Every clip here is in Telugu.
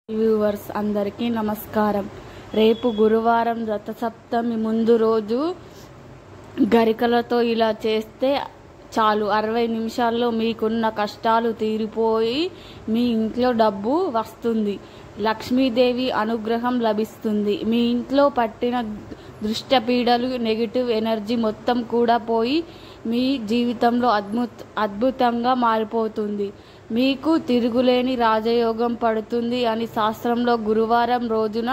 వ్యూవర్స్ అందరికీ నమస్కారం. రేపు గురువారం రథసప్తమి ముందు రోజు గరికలతో ఇలా చేస్తే చాలు 60 నిమిషాల్లో మీకున్న కష్టాలు తీరిపోయి మీ ఇంట్లో డబ్బు వస్తుంది, లక్ష్మీదేవి అనుగ్రహం లభిస్తుంది. మీ ఇంట్లో పట్టిన దృష్టపీడలు, నెగిటివ్ ఎనర్జీ మొత్తం కూడా పోయి మీ జీవితంలో అద్భుతంగా మారిపోతుంది. మీకు తిరుగులేని రాజయోగం పడుతుంది అని శాస్త్రంలో గురువారం రోజున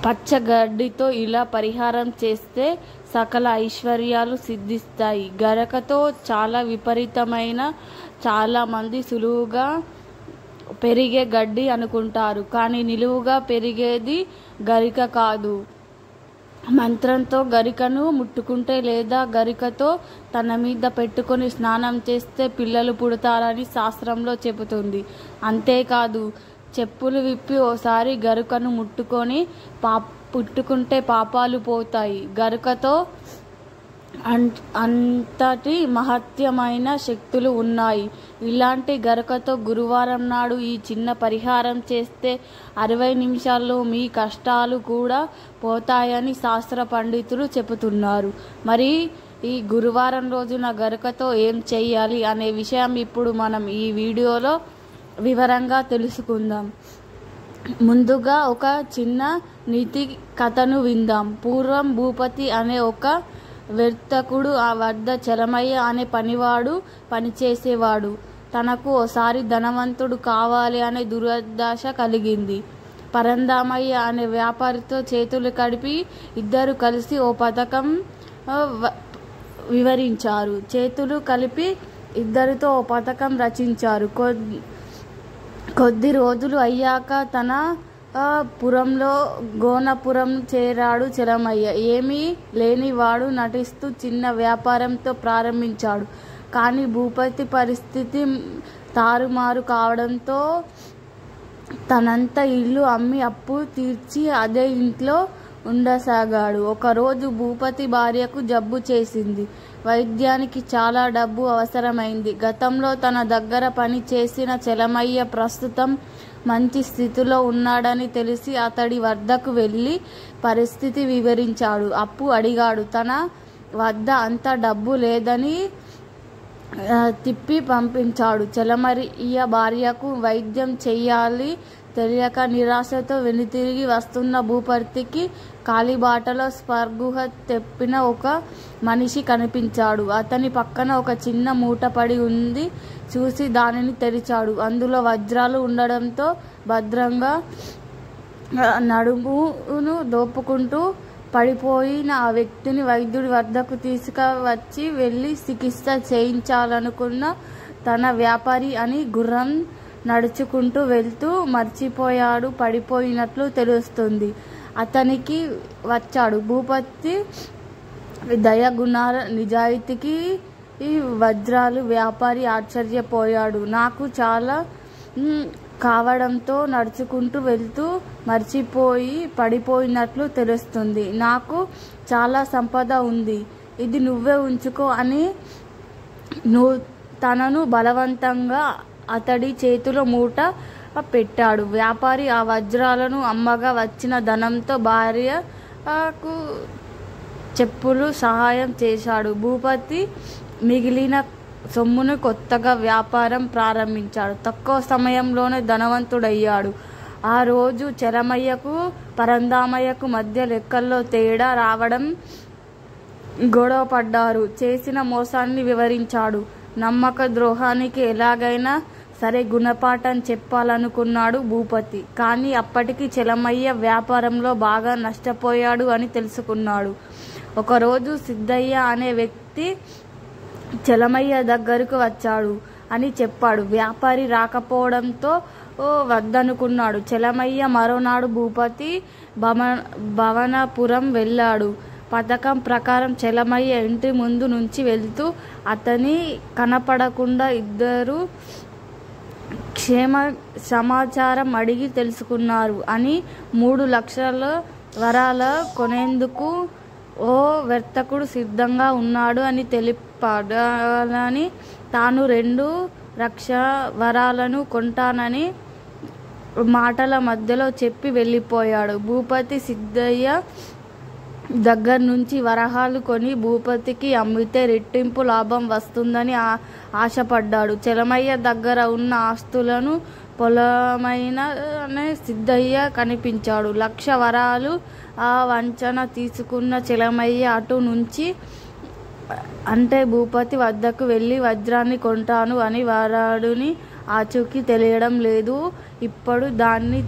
పచ్చగడ్డితో ఇలా పరిహారం చేస్తే సకల ఐశ్వర్యాలు సిద్ధిస్తాయి. గరకతో చాలా విపరీతమైన, చాలామంది సులువుగా పెరిగే గడ్డి అనుకుంటారు, కానీ నిలువుగా పెరిగేది గరిక కాదు. మంత్రంతో గరికను ముట్టుకుంటే లేదా గరికతో తన మీద పెట్టుకొని స్నానం చేస్తే పిల్లలు పుడతారని శాస్త్రంలో చెబుతుంది. అంతేకాదు, చెప్పులు విప్పి ఓసారి గరికను ముట్టుకుంటే పాపాలు పోతాయి. గరికతో అంతటి మహత్యమైన శక్తులు ఉన్నాయి. ఇలాంటి గరికతో గురువారం నాడు ఈ చిన్న పరిహారం చేస్తే 60 నిమిషాల్లో మీ కష్టాలు కూడా పోతాయని శాస్త్ర పండితులు చెబుతున్నారు. మరి ఈ గురువారం రోజున గరికతో ఏం చేయాలి అనే విషయం ఇప్పుడు మనం ఈ వీడియోలో వివరంగా తెలుసుకుందాం. ముందుగా ఒక చిన్న నీతి కథను విందాం. పూర్వం భూపతి అనే ఒక వర్తకుడు ఆ వద్ద చలమయ్య అనే పనివాడు పనిచేసేవాడు. తనకు ఓసారి ధనవంతుడు కావాలి అనే దురదాశ కలిగింది. పరందామయ్య అనే వ్యాపారితో చేతులు కలిపి ఇద్దరు కలిసి ఓ పథకం వివరించారు. చేతులు కలిపి ఇద్దరితో ఓ పథకం రచించారు. కొద్ది రోజులు అయ్యాక తన పురంలో గోనపురం చేరాడు చలమయ్య. ఏమీ లేనివాడు నటిస్తూ చిన్న వ్యాపారంతో ప్రారంభించాడు. కానీ భూపతి పరిస్థితి తారుమారు కావడంతో తనంత ఇల్లు అమ్మి అప్పు తీర్చి అదే ఇంట్లో ఉండసాగాడు. ఒకరోజు భూపతి భార్యకు జబ్బు చేసింది. వైద్యానికి చాలా డబ్బు అవసరమైంది. గతంలో తన దగ్గర పని చేసిన చలమయ్య ప్రస్తుతం మంచి స్థితిలో ఉన్నాడని తెలిసి అతడి వద్దకు వెళ్ళి పరిస్థితి వివరించాడు. అప్పు అడిగాడు. తన వద్ద అంత డబ్బు లేదని తిప్పి పంపించాడు. చలమయ్య భార్యకు వైద్యం చెయ్యాలి తెలియక నిరాశతో వెనుతిరిగి వస్తున్న భూపతికి కాలిబాటలో స్పర్గుహ తెప్పిన ఒక మనిషి కనిపించాడు. అతని పక్కన ఒక చిన్న మూట పడి ఉంది. చూసి దానిని తెరిచాడు. అందులో వజ్రాలు ఉండడంతో భద్రంగా నడుమును దోపుకుంటూ పడిపోయిన ఆ వ్యక్తిని వైద్యుడి వద్దకు తీసుకువచ్చి వెళ్ళి చికిత్స చేయించాలనుకున్న తన వ్యాపారి అని గుర్రం నడుచుకుంటూ వెళ్తూ మర్చిపోయాడు, పడిపోయినట్లు తెలుస్తుంది. అతనికి వచ్చాడు. భూపతి దయగుణాల నిజాయితీకి వజ్రాలు వ్యాపారి ఆశ్చర్యపోయాడు. నాకు చాలా కావడంతో నడుచుకుంటూ వెళ్తూ మర్చిపోయి పడిపోయినట్లు తెలుస్తుంది. నాకు చాలా సంపద ఉంది, ఇది నువ్వే ఉంచుకో అని తనను బలవంతంగా అతడి చేతిలో మూట పెట్టాడు. వ్యాపారి ఆ వజ్రాలను అమ్మగా వచ్చిన ధనంతో భార్యకు చెప్పులు సహాయం చేశాడు. భూపతి మిగిలిన సొమ్మును కొత్తగా వ్యాపారం ప్రారంభించాడు. తక్కువ సమయంలోనే ధనవంతుడయ్యాడు. ఆ రోజు చలమయ్యకు పరందామయ్యకు మధ్య లెక్కల్లో తేడా రావడం గొడవ పడ్డారు. చేసిన మోసాన్ని వివరించాడు. నమ్మక ద్రోహానికి ఎలాగైనా సరే గుణపాఠం చెప్పాలనుకున్నాడు భూపతి. కానీ అప్పటికి చలమయ్య వ్యాపారంలో బాగా నష్టపోయాడు అని తెలుసుకున్నాడు. ఒకరోజు సిద్ధయ్య అనే వ్యక్తి చలమయ్య దగ్గరకు వచ్చాడు అని చెప్పాడు. వ్యాపారి రాకపోవడంతో వద్దనుకున్నాడు. చలమయ్య మరోనాడు భూపతి భవనపురం వెళ్ళాడు. పథకం ప్రకారం చలమయ్య ఇంటి ముందు నుంచి వెళ్తూ అతని కనపడకుండా ఇద్దరు క్షేమ సమాచారం అడిగి తెలుసుకున్నారు అని 3 లక్షల వరాల కొనేందుకు ఓ వర్తకుడు సిద్ధంగా ఉన్నాడు అని తెలిపాడని తాను 2 లక్షల వరాలను కొంటానని మాటల మధ్యలో చెప్పి వెళ్ళిపోయాడు. భూపతి సిద్ధయ్య దగ్గర నుంచి వరహాలు కొని భూపతికి అమ్మితే రెట్టింపు లాభం వస్తుందని ఆశపడ్డాడు. చలమయ్య దగ్గర ఉన్న ఆస్తులను పొలమైన సిద్ధయ్య కనిపించాడు. 1,00,000 వరాలు ఆ వంచన తీసుకున్న చలమయ్య అటు నుంచి అంటే భూపతి వద్దకు వెళ్ళి వజ్రాన్ని కొంటాను అని వరాడుని ఆచూకీ తెలియడం లేదు. ఇప్పుడు దాన్ని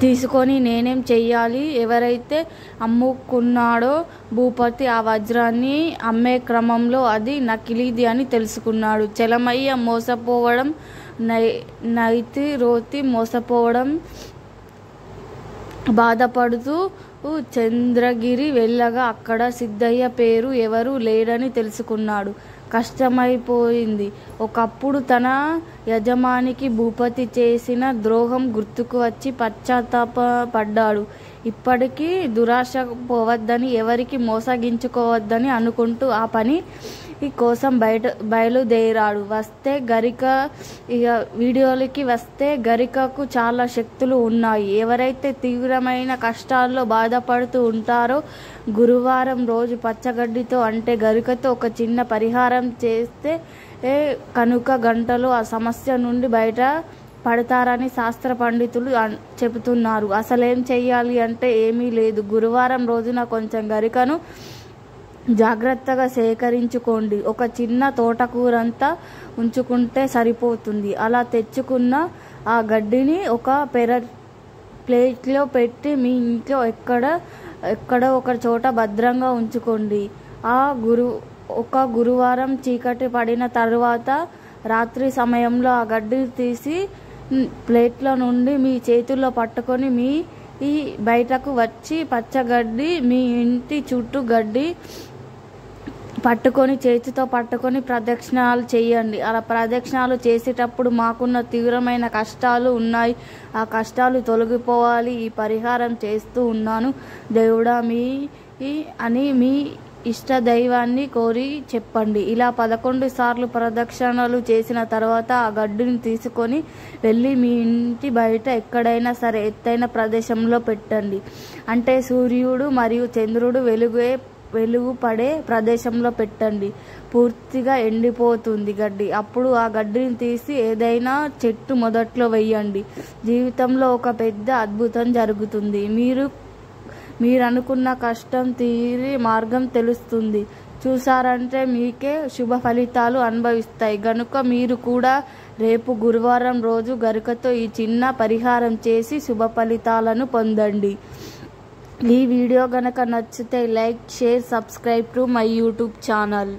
తీసుకొని నేనేం చెయ్యాలి? ఎవరైతే అమ్ముకున్నాడో భూపతి ఆ వజ్రాన్ని అమ్మే క్రమంలో అది నకిలీది అని తెలుసుకున్నాడు. చలమయ్య మోసపోవడం నైతి రోతి మోసపోవడం బాధపడుతూ చంద్రగిరి వెళ్ళగా అక్కడ సిద్ధయ్య పేరు ఎవరు లేడని తెలుసుకున్నాడు. కష్టమైపోయింది. ఒకప్పుడు తన యజమానికి భూపతి చేసిన ద్రోహం గుర్తుకు వచ్చి పశ్చాత్తాపడ్డాడు. ఇప్పటికీ దురాశ పోవద్దని, ఎవరికి మోసగించుకోవద్దని అనుకుంటూ ఆ పని కోసం బయలుదేరాడు. వీడియోలకి వస్తే గరికకు చాలా శక్తులు ఉన్నాయి. ఎవరైతే తీవ్రమైన కష్టాల్లో బాధపడుతూ ఉంటారో గురువారం రోజు పచ్చగడ్డితో అంటే గరికతో ఒక చిన్న పరిహారం చేస్తే కనుక గంటలో ఆ సమస్య నుండి బయట పడతారని శాస్త్ర పండితులు చెబుతున్నారు. అసలేం చెయ్యాలి అంటే ఏమీ లేదు. గురువారం రోజున కొంచెం గరికను జాగ్రత్తగా సేకరించుకోండి. ఒక చిన్న తోటకూరంతా ఉంచుకుంటే సరిపోతుంది. అలా తెచ్చుకున్న ఆ గడ్డిని ఒక ప్లేట్లో పెట్టి మీ ఇంట్లో ఎక్కడో ఒక చోట భద్రంగా ఉంచుకోండి. ఒక గురువారం చీకటి పడిన తరువాత రాత్రి సమయంలో ఆ గడ్డిని తీసి ప్లేట్లో నుండి మీ చేతుల్లో పట్టుకొని మీ బయటకు వచ్చి పచ్చగడ్డి మీ ఇంటి చుట్టూ గడ్డి పట్టుకొని చేతితో పట్టుకొని ప్రదక్షిణాలు చేయండి. అలా ప్రదక్షిణాలు చేసేటప్పుడు మాకున్న తీవ్రమైన కష్టాలు ఉన్నాయి, ఆ కష్టాలు తొలగిపోవాలి, ఈ పరిహారం చేస్తూ ఉన్నాను దేవుడా అని మీ ఇష్ట దైవాన్ని కోరి చెప్పండి. ఇలా 11 సార్లు ప్రదక్షిణలు చేసిన తర్వాత ఆ గడ్డిని తీసుకొని వెళ్ళి మీ ఇంటి బయట ఎక్కడైనా సరే ఎత్తైన ప్రదేశంలో పెట్టండి. అంటే సూర్యుడు మరియు చంద్రుడు వెలుగు పడే ప్రదేశంలో పెట్టండి. పూర్తిగా ఎండిపోతుంది గడ్డి. అప్పుడు ఆ గడ్డిని తీసి ఏదైనా చెట్టు మొదట్లో వేయండి. జీవితంలో ఒక పెద్ద అద్భుతం జరుగుతుంది. మీరు అనుకున్న కష్టం తీరి మార్గం తెలుస్తుంది. చూసారంటే మీకే శుభ ఫలితాలు అనుభవిస్తాయి. గనుక మీరు కూడా రేపు గురువారం రోజు గరికతో ఈ చిన్న పరిహారం చేసి శుభ ఫలితాలను పొందండి. ఈ వీడియో గనక నచ్చితే like, share, subscribe to my YouTube channel.